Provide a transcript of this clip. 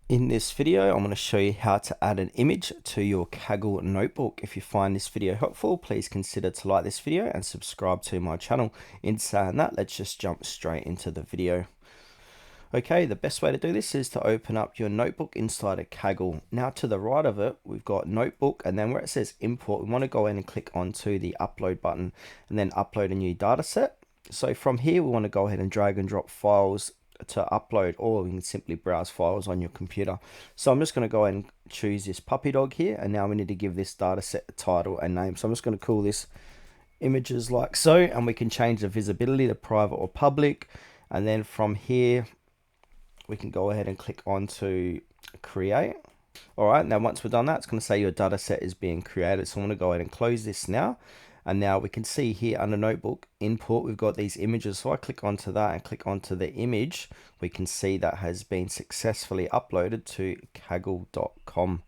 In this video, I'm going to show you how to add an image to your Kaggle notebook. If you find this video helpful, please consider to like this video and subscribe to my channel. In saying that, let's just jump straight into the video. Okay, the best way to do this is to open up your notebook inside of Kaggle. Now to the right of it, we've got notebook, and then where it says import, we want to go in and click onto the upload button and then upload a new data set. So from here, we want to go ahead and drag and drop files to upload, or we can simply browse files on your computer. So I'm just going to go ahead and choose this puppy dog here, and now we need to give this data set a title and name. So I'm just going to call this images like so, and we can change the visibility to private or public. And then from here, we can go ahead and click on to create. All right, now once we've done that, it's going to say your data set is being created. So I'm going to go ahead and close this now. And now we can see here under notebook import, we've got these images. So I click onto that and click onto the image. We can see that has been successfully uploaded to kaggle.com.